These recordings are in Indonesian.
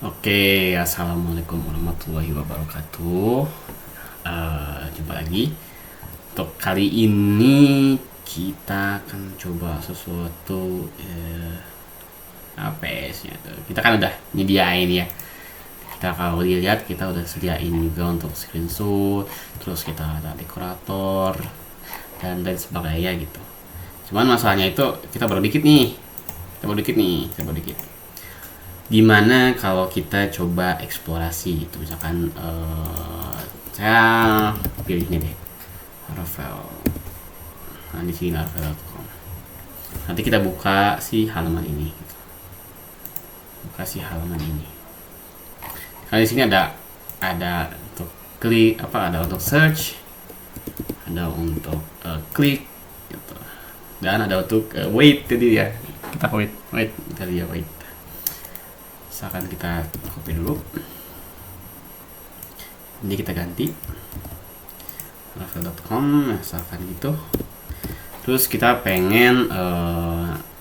Oke, assalamualaikum warahmatullahi wabarakatuh. Jumpa lagi. Untuk kali ini kita akan coba sesuatu APS-nya tuh. Kita kan udah nyediain ya. Kita kalau dilihat kita udah sediain juga untuk screenshot, terus kita ada dekorator dan lain sebagainya gitu. Cuman masalahnya itu kita baru dikit nih. Kita baru dikit. Gimana kalau kita coba eksplorasi gitu, misalkan saya pilih ini deh, Laravel. Nah, di sini laravel.com. Nanti kita buka si halaman ini gitu. Buka si halaman ini. Kalau di sini ada untuk klik apa, ada untuk search, ada untuk klik gitu. Dan ada untuk wait tadi ya. Kita wait tadi ya, wait. Misalkan kita copy dulu, ini kita ganti laravel.com misalkan gitu. Terus kita pengen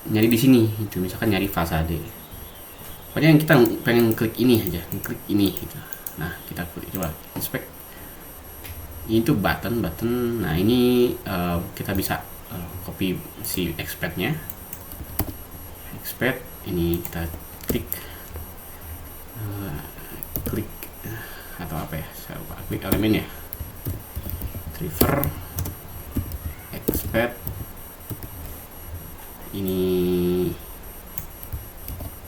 nyari di sini itu, misalkan nyari fasade, pokoknya yang kita pengen klik ini aja, klik ini gitu. Nah, kita klik, coba inspect, ini tuh button. Nah, ini kita bisa copy si expatnya, expat ini kita klik atau apa ya, saya lupa, klik elemen ya, retriever expat ini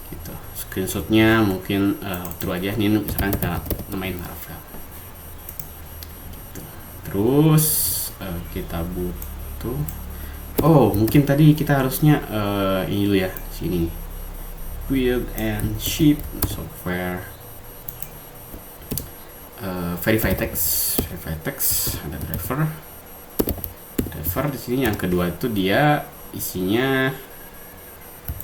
gitu. Screenshotnya mungkin true aja, ini misalkan kita namain Laravel gitu. Terus kita butuh, mungkin tadi kita harusnya ini dulu ya, sini build and ship software, verify text, ada driver di sini. Yang kedua itu dia isinya,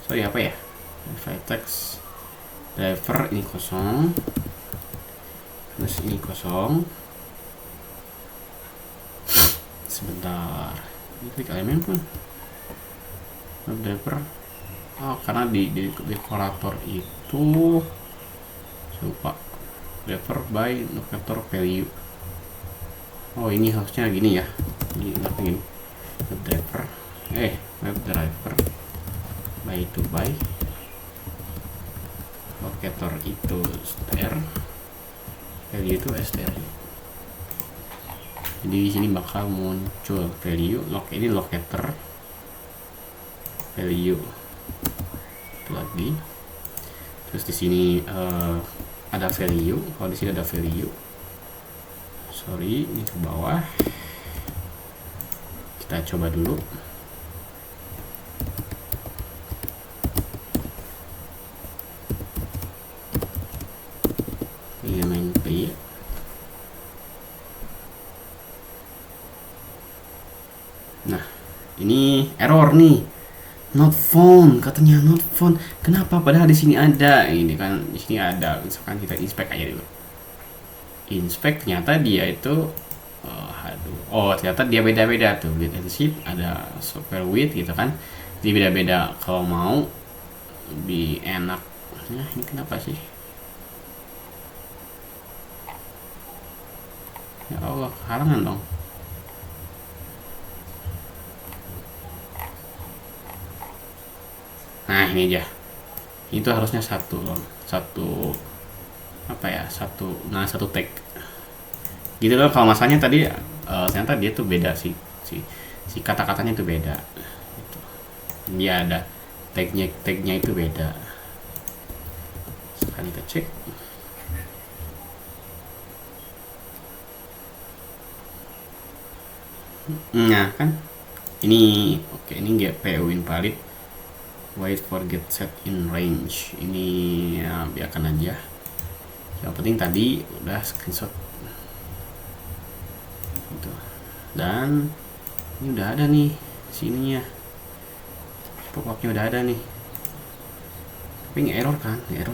apa ya, verify text driver ini kosong, terus ini kosong. Sebentar, ini klik elemen pun driver. Karena di dekorator itu saya lupa, driver by locator value. Ini harusnya gini ya, ini kenapa gini, web driver by to by locator itu str, value itu str. Jadi di sini bakal muncul value, ini locator value itu lagi. Terus di sini ada value, kalau di sini ada value, ini ke bawah. Kita coba dulu. Ini main play. Nah, ini error nih, not found, katanya not found. Kenapa padahal di sini ada? Ini kan di sini ada. Misalkan kita inspect aja dulu. Inspect, ternyata dia itu ternyata dia beda-beda tuh, build and ship, ada software with gitu kan. Jadi beda-beda. Kalau mau lebih enak, ini kenapa sih? Ya Allah, kehalangan dong. Nah, ini aja. Itu harusnya satu tag gitu loh. Kalau masalahnya tadi ternyata dia tuh beda si kata-katanya tuh beda gitu. Dia ada tagnya itu beda. Sekarang kita cek. Nah kan ini oke, ini GPU invalid, wait for get set in range. Ini ya, biarkan aja. Yang penting tadi udah screenshot gitu. Dan ini udah ada nih sininya, pop-upnya udah ada nih, tapi nggak error kan, yang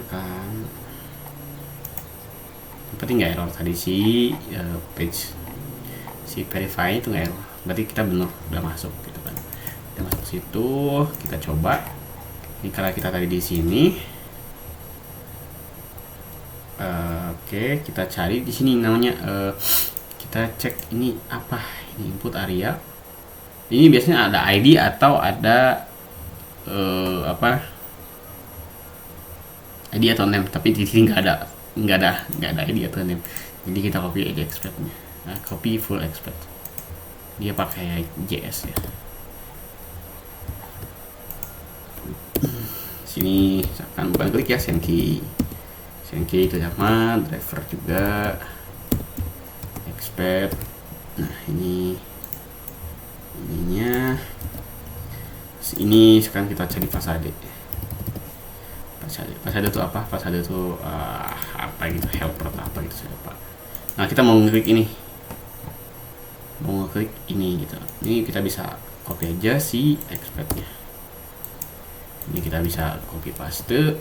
penting nggak error tadi si page si verify itu nggak error, berarti kita bener udah masuk gitu kan. Kita masuk situ, kita coba. Ini karena kita tadi di sini, Oke, kita cari di sini namanya. Kita cek ini apa? Ini input area. Ini biasanya ada ID atau ada apa? ID atau name. Tapi di sini nggak ada ID atau name. Jadi kita copy aja expertnya. Nah, copy full expert. Dia pakai JS ya. Sini akan bukan klik ya, send key itu sama, driver juga, expert. Nah ininya ini sekarang kita cari fasade itu apa? Fasade itu apa gitu, helper atau apa gitu, saya lupa. Nah kita mau ngeklik ini gitu. Ini kita bisa copy aja si expertnya. Ini kita bisa copy paste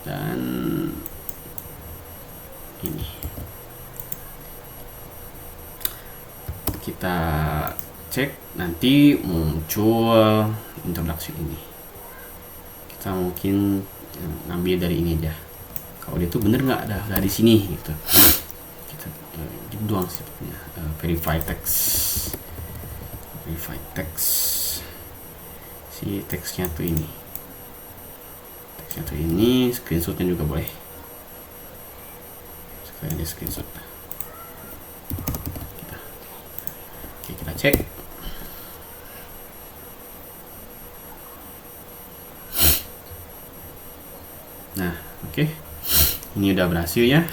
dan ini kita cek, nanti muncul introduction ini. Kita mungkin ngambil dari ini aja. Kalau dia tuh bener nggak ada di sini gitu. Kita gitu doang sih punya. Verify text. Si teksnya tuh ini. Screenshotnya juga boleh. Sekalian di screenshot. Kita cek. Nah, oke. Ini udah berhasil ya.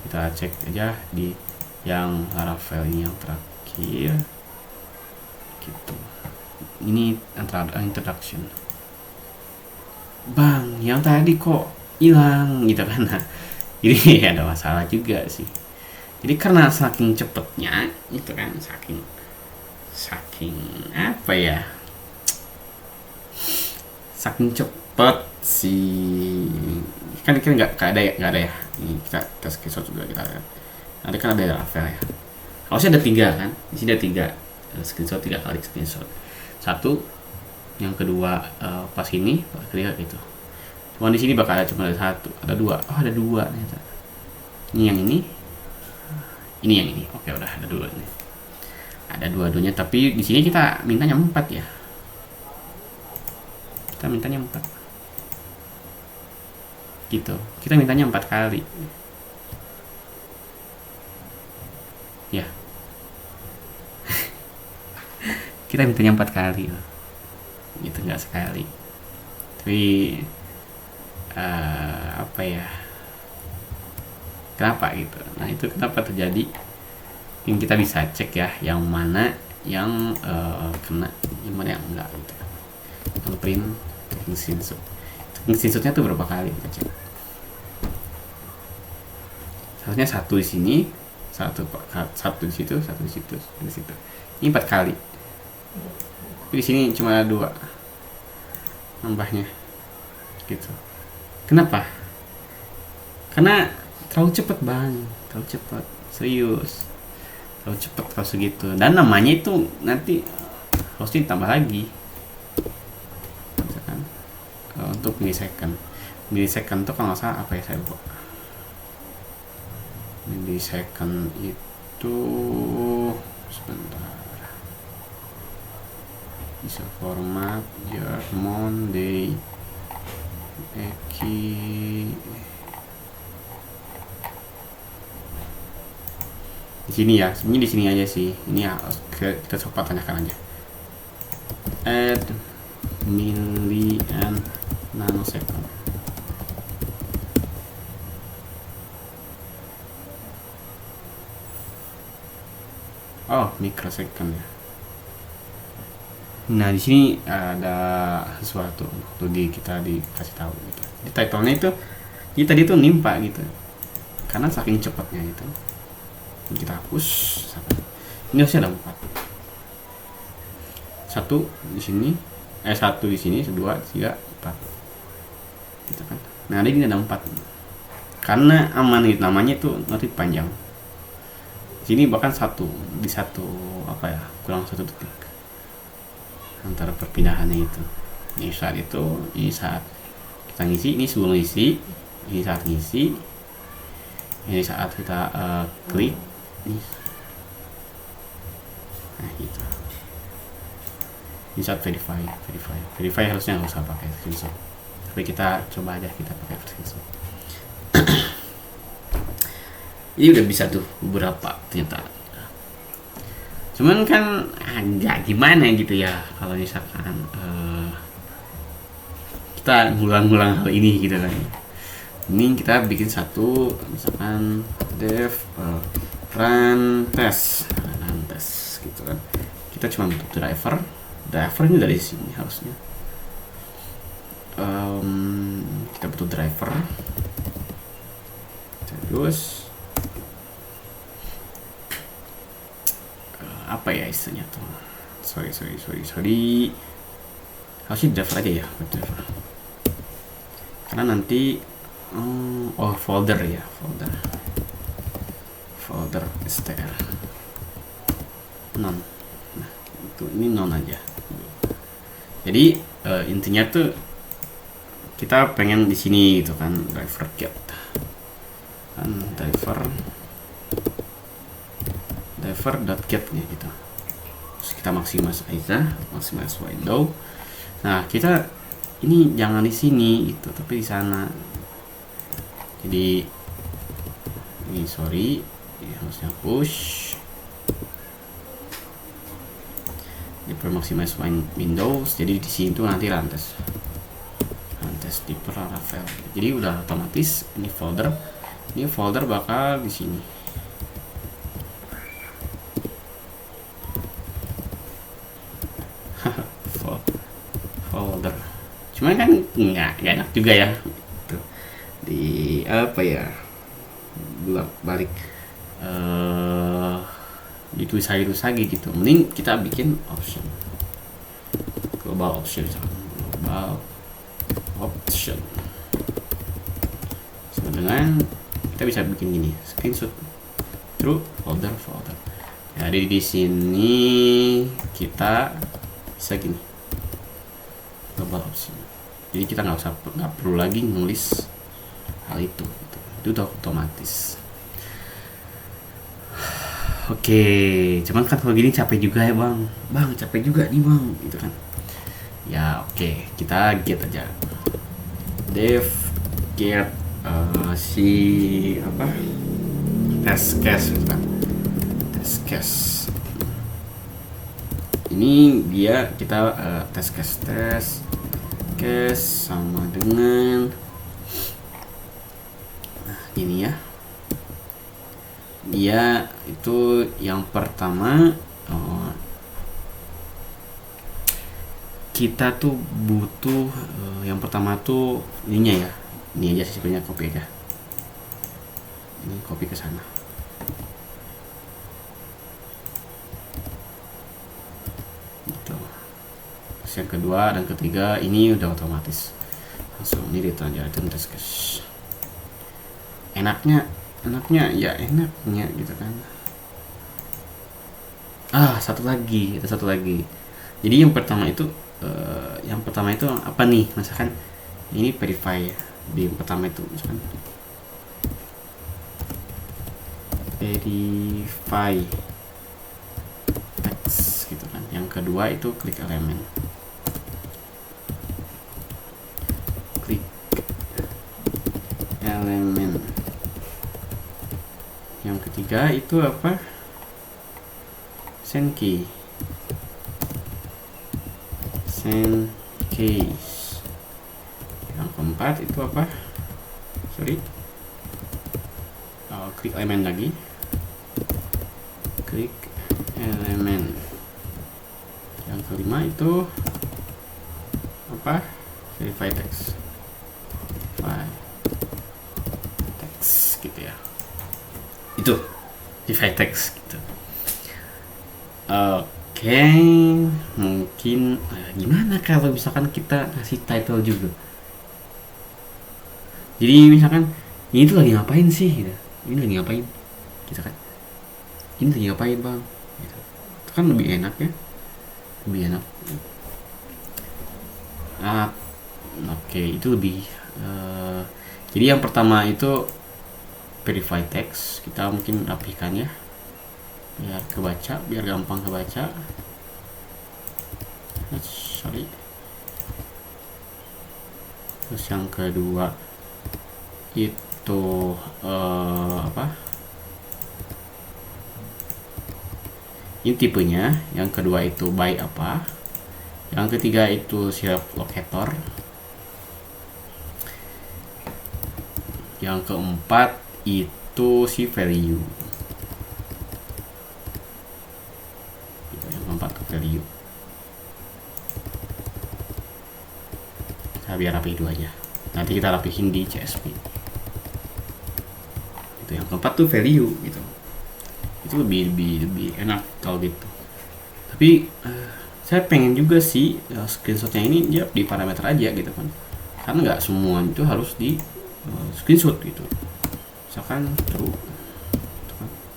Kita cek aja di yang Laravel ini yang terakhir. Gitu. Ini introduction. Bang, yang tadi kok hilang gitu kan. Nah, ini ada masalah juga sih. Jadi karena saking cepetnya itu kan, saking apa ya, saking cepet sih kan nggak ada ya. Ini kita screenshot juga, kita lihat nanti kan ada Laravel ya, harusnya ada 3 kan, di sini ada 3 screenshot, 3 kali screenshot. Satu, yang kedua pas ini, pas ketiga gitu. Cuma di sini bakal cuma ada 1, ada 2. Oh, ada 2 ternyata. Ini yang ini yang ini. Oke, udah ada 2 nih. Ada dua-duanya, tapi di sini kita mintanya 4 ya. Kita mintanya 4. Gitu. Kita mintanya 4 kali. Ya. Kita mintanya 4 kali. Gitu, nggak sekali. Tapi apa ya, kenapa gitu? Nah itu kenapa terjadi, yang kita bisa cek ya, yang mana yang kena, yang mana yang enggak gitu. Yang print screenshotnya tuh berapa kali kita cek. Harusnya 1 di sini, 1 di situ, 1 di situ, di situ. Ini 4 kali. Tapi di sini cuma ada 2 nambahnya gitu. Kenapa? Karena terlalu cepet bang, terlalu cepet, serius, terlalu cepet kalau segitu. Dan namanya itu nanti harusnya ditambah lagi, misalkan untuk millisecond tuh kalau nggak salah apa ya, saya lupa. Millisecond itu sebentar, bisa format ya, Monday Eki di sini ya, sebenarnya di sini aja sih. Ini ya kita coba tanyakan aja, add milli and nanosecond. Oh, microsecond ya. Nah di sini ada sesuatu tuh, kita dikasih tahu gitu. Di title-nya itu kita tadi tuh nimpa gitu, karena saking cepatnya itu. Kita hapus. Ini harusnya ada 4. 1 di sini, 1 di sini, 2, 3, 4. Gitu kan. Nah ini ada 4. Karena aman gitu, namanya itu notif panjang. Di sini bahkan 1 di 1 apa ya, kurang 1 detik antara perpindahannya itu. Ini saat kita ngisi, ini sebelum ngisi, ini saat ngisi, Ini saat kita klik nih, nah gitu. Ini saat verify harusnya nggak usah pakai screenshot, tapi kita coba aja kita pakai screenshot. Ini udah bisa tuh beberapa ternyata. Cuman kan agak gimana gitu ya kalau misalkan kita ngulang-ngulang hal ini gitu kan. Ini kita bikin satu misalkan dev run test gitu kan. Kita cuma butuh driver ini dari sini harusnya. Kita butuh driver, terus apa ya istilahnya tuh, sorry harusnya driver aja ya, driver, karena nanti folder str non. Nah itu ini non aja. Jadi intinya tuh kita pengen di sini gitu kan, driver get kan, driver.get nya gitu. Terus kita maximize window. Nah kita ini jangan di sini gitu, tapi di sana. Jadi ini harusnya push di maximize windows. Jadi di sini tuh nanti rantes di Laravel. Jadi udah otomatis ini folder bakal di sini. Folder. Cuman kan nggak enak juga ya. Tuh. Di apa ya? Balik ditulis lagi gitu. Mending kita bikin option. Global option. So, dengan kita bisa bikin gini, screenshot through folder. Jadi di sini kita bisa gini, global option. Jadi kita nggak perlu lagi nulis hal itu gitu. Itu udah otomatis. Oke, cuman kan kalau gini capek juga ya bang, capek juga nih bang, gitu kan. Ya oke, kita get aja, dev get test case gitu kan, test case. Ini dia kita test case sama dengan ini ya. Dia itu yang pertama kita tuh butuh yang pertama tuh ininya ya. Ini aja sih sebenarnya, copy aja. Ini copy ke sana. Gitu. Terus yang kedua dan ketiga ini udah otomatis. Langsung ini return test case. Enaknya gitu kan. Satu lagi. Jadi yang pertama itu apa nih? Misalkan ini verify di yang pertama itu, misalkan verify text gitu kan. Yang kedua itu klik elemen. Yang ketiga itu apa? Send case. Yang keempat itu apa? Klik elemen lagi. Klik elemen. Yang kelima itu apa? Verify text. Gitu ya. Itu verify text gitu. Oke, mungkin gimana kalau misalkan kita ngasih title juga. Jadi misalkan ini tuh lagi ngapain sih gitu. Ini lagi ngapain kita kan, ini lagi ngapain bang gitu. Itu kan lebih enak ya, Oke, itu lebih jadi yang pertama itu verify text, kita mungkin rapihkan ya biar kebaca, biar gampang kebaca. Sorry. Terus yang kedua itu ini tipenya. Yang kedua itu by apa. Yang ketiga itu self locator. Yang keempat itu si value. Yang keempat ke value. Kita biar rapi itu aja. Nanti kita rapihin di CSP. Itu yang keempat tuh value gitu. Itu lebih enak kalau gitu. Tapi saya pengen juga sih screenshotnya ini dia di parameter aja gitu kan. Karena nggak semua itu harus di screenshot gitu. Misalkan true,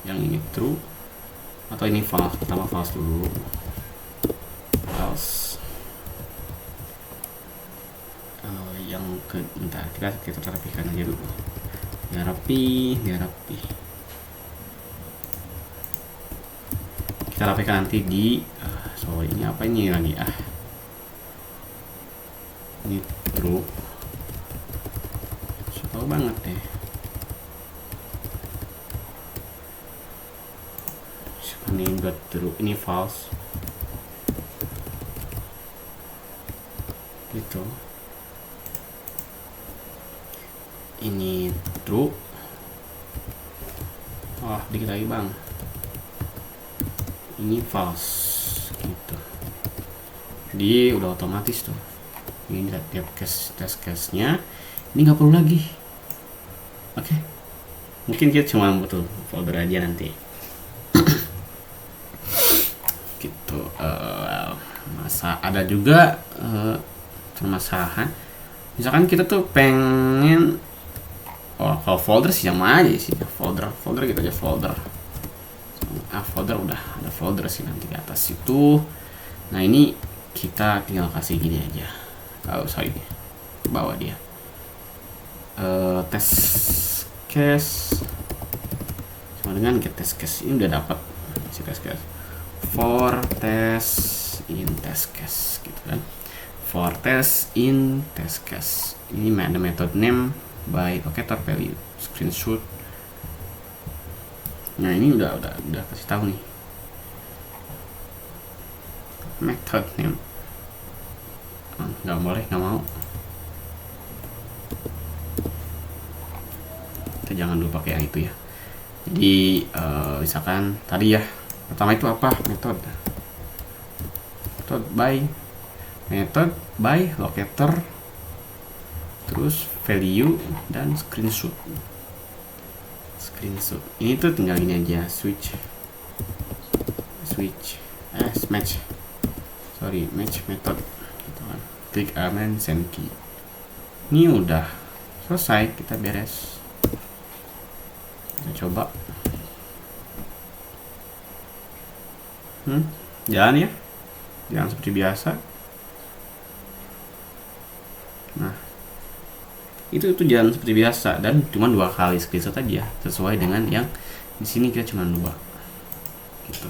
yang ini true atau ini false. Pertama false dulu, false. Yang bentar kita rapikan aja dulu. Biar rapi. Kita rapikan nanti di sorry, ini apa ini lagi ini true. Tahu banget deh. Ini buat true, ini false. Gitu. Ini true. Oh, dikit lagi bang. Ini false. Gitu. Jadi udah otomatis tuh. Ini tiap test case-nya. Ini nggak perlu lagi. Oke. Mungkin kita cuma butuh folder aja nanti. Gitu. Masa ada juga permasalahan. Misalkan kita tuh pengen kalau folder sih sama aja sih. Folder gitu aja folder. Folder udah ada folder sih nanti di atas itu. Nah, ini kita tinggal kasih gini aja. Sorry. Ke bawah dia. Test case sama dengan get test case. Ini udah dapat si test case for test in test case gitu kan, for test in test case. Ini ada method name by locator value screenshot. Nah, ini udah kasih tahu nih method name. Nggak boleh, nggak mau. Kita jangan dulu pakai yang itu ya. Jadi misalkan tadi ya pertama itu apa, method by locator, terus value dan screenshot. Ini tuh tinggal ini aja, match method gitu kan. Klik amen send key. Ini udah selesai, kita beres. Kita coba. Jalan ya, jalan seperti biasa. Nah, itu jalan seperti biasa dan cuma 2 kali screenshot aja, sesuai dengan yang di sini kita cuma 2 gitu.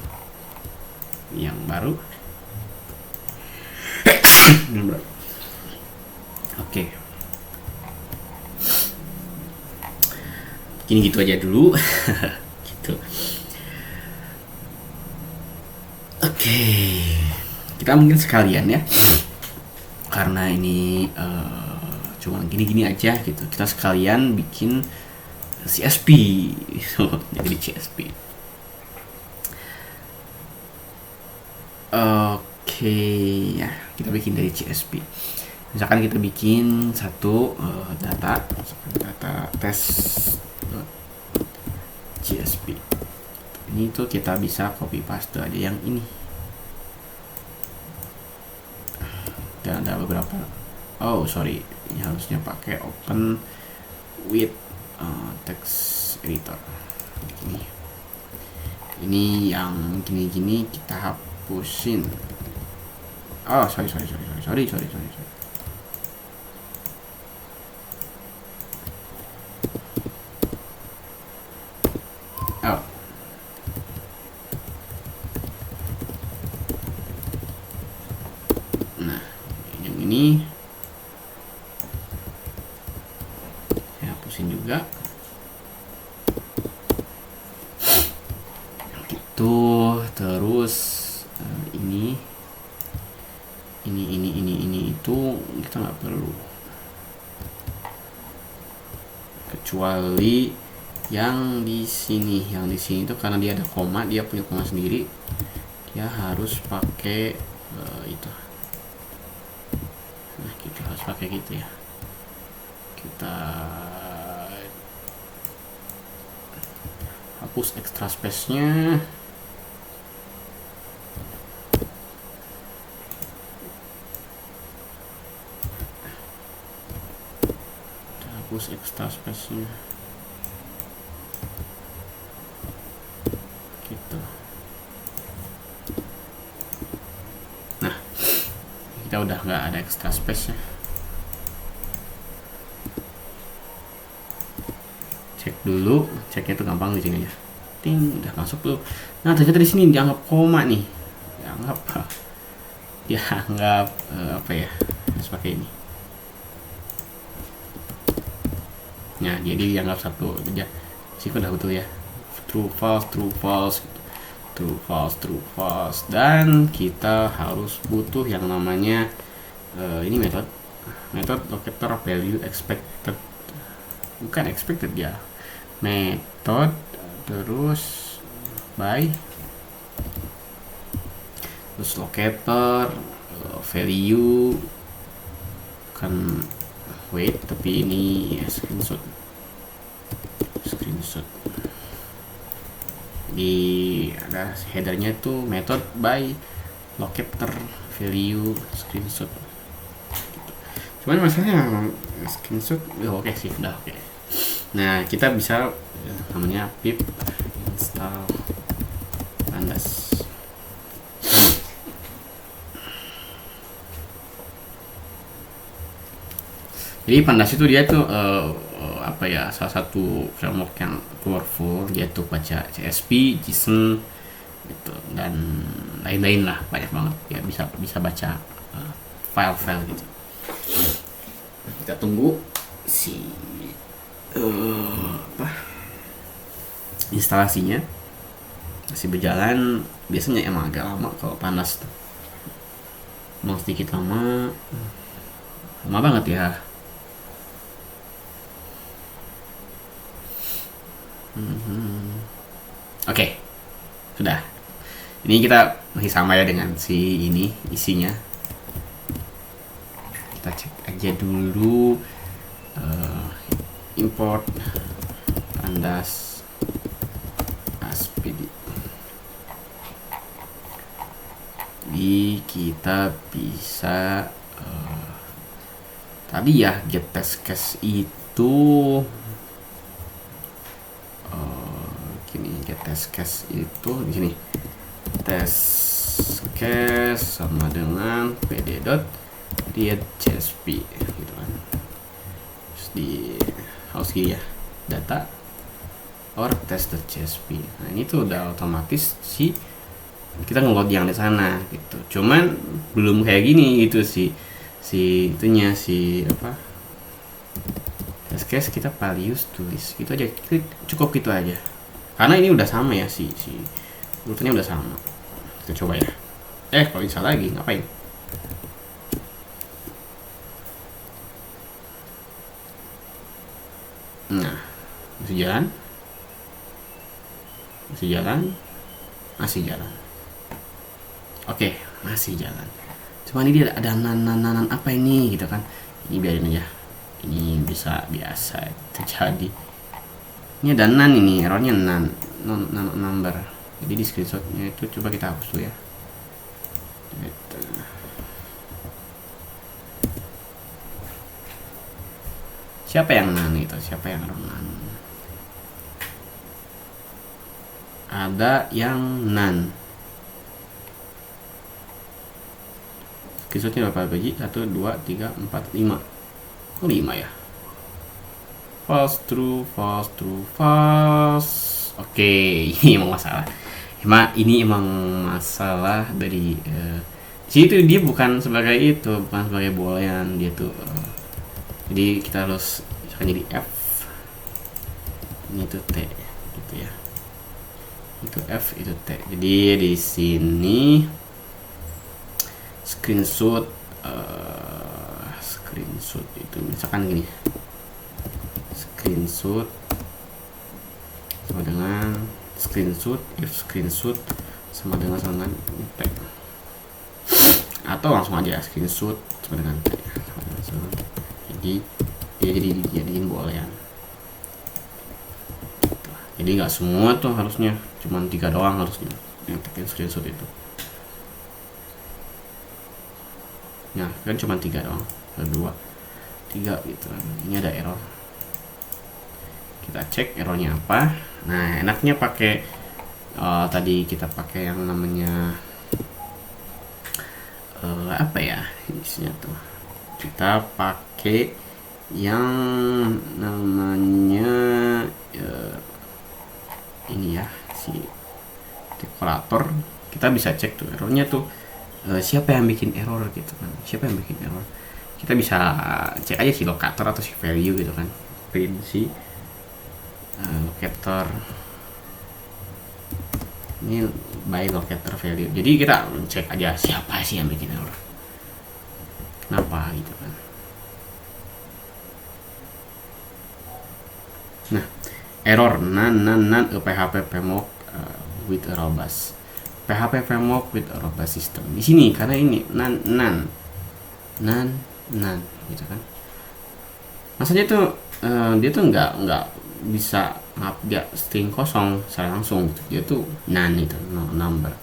Yang baru. Oke. Ini gitu aja dulu. Gitu. Oke. Kita mungkin sekalian ya. Karena ini cuma gini-gini aja gitu. Kita sekalian bikin CSP. Jadi CSP. Oke, ya, kita bikin dari CSP. Misalkan kita bikin satu data test CSP. Ini tuh kita bisa copy paste aja yang ini. Dan ada beberapa. Oh, sorry. Ini harusnya pakai open with text editor. Ini yang gini-gini kita hapusin. Oh, sorry. hapusin juga gitu. Terus ini itu kita nggak perlu, kecuali yang di sini itu karena dia ada koma, dia punya koma sendiri, dia harus pakai itu. Nah kita harus pakai gitu ya, kita hapus extra space nya. Hapus extra space nya gitu. Nah kita udah nggak ada extra space nya. Cek dulu, ceknya tuh gampang di sini aja. Ting, udah masuk tuh. Nah ternyata di sini dianggap koma nih, dianggap apa ya, harus pakai ini. Nah jadi dianggap satu aja sih, udah betul ya, true false true false gitu. True false true false, dan kita harus butuh yang namanya ini metode locator value expected, bukan expected ya, metode terus by terus locator value, bukan wait tapi ini ya, screenshot di ada headernya itu method by locator value screenshot gitu. Cuman masalahnya screenshot oke sih, udah oke. Nah kita bisa namanya pip install pandas. Jadi pandas itu dia tuh apa ya, salah satu framework yang powerful, dia tuh baca CSP, JSON gitu, dan lain-lain lah, banyak banget ya, bisa baca file-file gitu. Kita tunggu si instalasinya masih berjalan. Biasanya emang agak lama kalau panas tuh, emang sedikit lama banget ya. Oke, sudah. Ini kita masih sama ya dengan si ini isinya. Kita cek aja dulu import pandas aspd. Jadi kita bisa tadi ya get test case itu get test case itu di sini, test case sama dengan pd.read.csp gitu kan. Terus di house key ya, data or test.csp. Nah ini tuh udah otomatis sih kita ngeload yang di sana gitu. Cuman belum kayak gini gitu si itunya, si apa, test case kita palius tulis gitu aja, cukup gitu aja. Karena ini udah sama ya, si urutannya udah sama. Kita coba ya. Kalau bisa lagi ngapain? Nah, masih jalan. Oke, masih jalan. Cuman ini ada nan apa ini gitu kan? Ini biarin aja. Ini bisa biasa terjadi. Ini ada nan, ini errornya nan number. Jadi di screenshotnya itu coba kita hapus dulu ya. Gitu. Siapa yang nan itu? Siapa yang nan? Ada yang nan. Screenshotnya berapa biji? 1, 2, 3, 4, 5. Oh 5 ya. False, true, false, true, false. Oke, ini emang masalah. Ini emang masalah dari situ, dia bukan sebagai itu, bukan sebagai boolean dia tuh. Jadi kita harus misalkan jadi F ini tuh T gitu ya, itu F itu T. Jadi di sini screenshot itu misalkan gini, screenshot sama dengan screenshot, if screenshot sama dengan T, atau langsung aja screenshot sama dengan T. Jadi dijadiin bolehan. Jadi nggak semua tuh harusnya, cuman 3 doang harusnya yang bikin screenshot itu. Nah kan cuma 3 doang, 2, 3 gitu kan. Ini ada error, kita cek errornya apa. Nah enaknya pakai tadi kita pakai yang namanya apa ya isinya tuh, kita pakai yang namanya ini ya, si dekorator. Kita bisa cek tuh errornya tuh, siapa yang bikin error gitu kan, siapa yang bikin error. Kita bisa cek aja si locator atau si value gitu kan, print si locator ini by locator value. Jadi kita cek aja siapa sih yang bikin error, kenapa gitu kan. Nah error nan PHP framework with a robust PHP framework with a robust system. Di sini karena ini nan gitu kan. Maksudnya tuh dia tuh nggak bisa dia string kosong secara langsung gitu. Dia tuh nan itu number.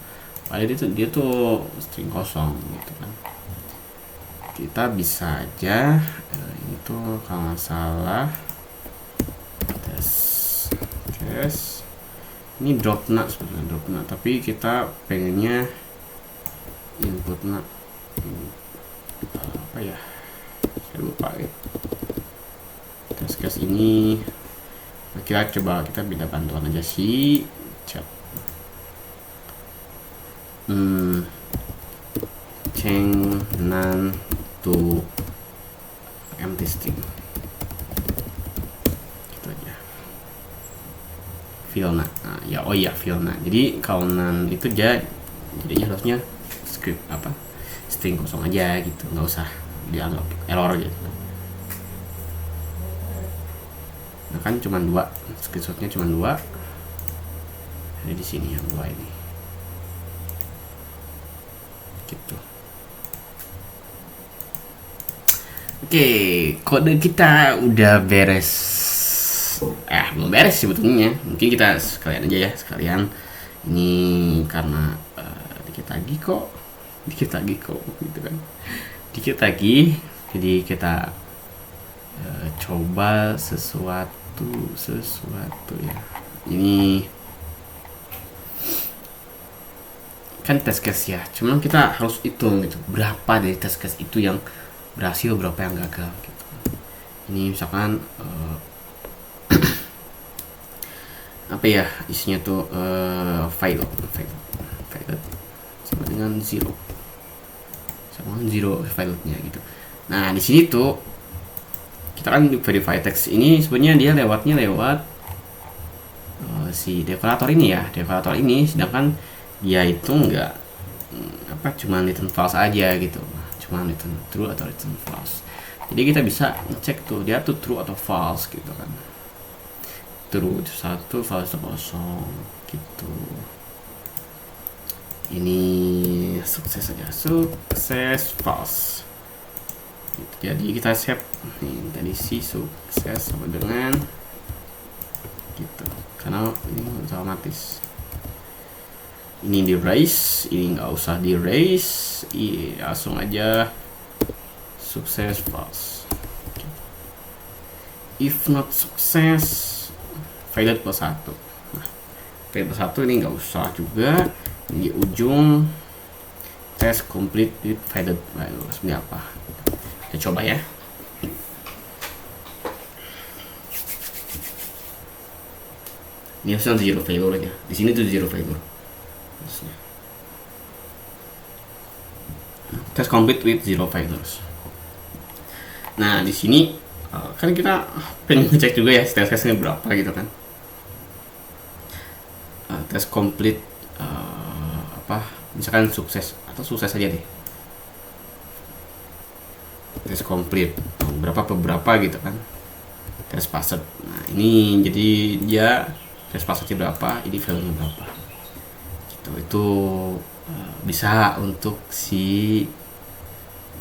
Padahal dia tuh string kosong gitu kan. Kita bisa aja itu kalau nggak salah tes ini dropna sebetulnya dropna, tapi kita pengennya inputna apa ya, saya lupa ya. Test case ini kita coba, kita minta bantuan aja sih chat change nan to empty string gitu aja. Filna, nah, ya oh iya filna. Jadi kalau nan itu jadinya harusnya script apa string kosong aja gitu, nggak usah dianggap error gitu. Nah kan cuma 2 screenshotnya, cuma 2 ada di sini yang 2 ini gitu. Oke, kode kita udah beres. Belum beres sebetulnya. Mungkin kita sekalian aja ya, sekalian. Ini karena dikit lagi kok gitu kan. Dikit lagi. Jadi kita coba sesuatu ya. Ini kan test case ya. Cuman kita harus hitung gitu. Berapa dari test case itu yang berhasil, berapa yang gagal gitu. Ini misalkan apa ya isinya tuh file sama dengan 0 file-nya gitu. Nah di sini tuh kita kan verify text ini sebenarnya dia lewat si dekorator ini ya, sedangkan dia itu enggak cuma return false aja gitu, cuma return true atau return false. Jadi kita bisa ngecek tuh dia tuh true atau false gitu kan. True itu 1, false itu 0 gitu. Ini sukses aja, sukses false gitu. Jadi kita save nih tadi si sukses sama dengan gitu, karena ini otomatis. Ini di raise, ini nggak usah di raise, langsung aja sukses false gitu. If not sukses failed plus 1. Nah, failed plus 1 ini nggak usah juga. Di ujung test complete with failed value sebenarnya apa, kita coba ya. Ini harusnya 0 failure aja, di sini tuh 0 failure. Test complete with 0 failures. Nah di sini kan kita pengen ngecek juga ya test case-nya berapa gitu kan. tes complete, misalkan sukses atau sukses aja deh, tes complete beberapa gitu kan, tes passed. Nah ini jadi dia tes passednya berapa, ini value berapa gitu. Itu bisa untuk si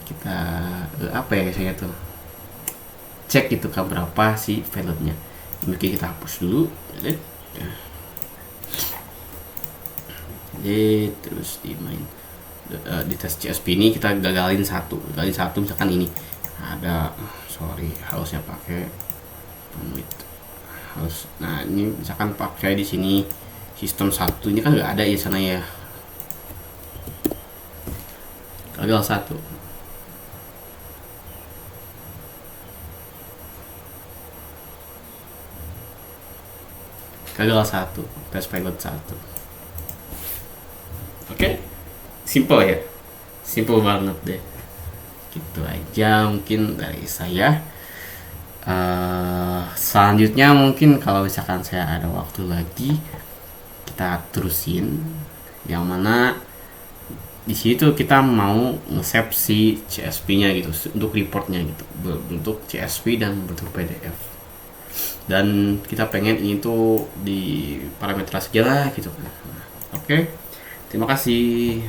kita saya tuh cek gitu kan berapa si value-nya. Mungkin kita hapus dulu, jadi terus di main di tes CSP ini kita gagalin satu misalkan ini ada, harusnya pakai harus. Nah ini misalkan pakai di sini sistem satu, ini kan nggak ada ya sana ya, gagal satu. Gagal satu, tes pilot satu. Oke, simple ya, simple banget deh. Gitu aja mungkin dari saya. Selanjutnya mungkin kalau misalkan saya ada waktu lagi, kita terusin yang mana di situ kita mau nge-save si CSP-nya gitu untuk reportnya gitu, bentuk CSV dan bentuk PDF. Dan kita pengen ini tuh di parameter saja lah gitu kan. Oke, terima kasih.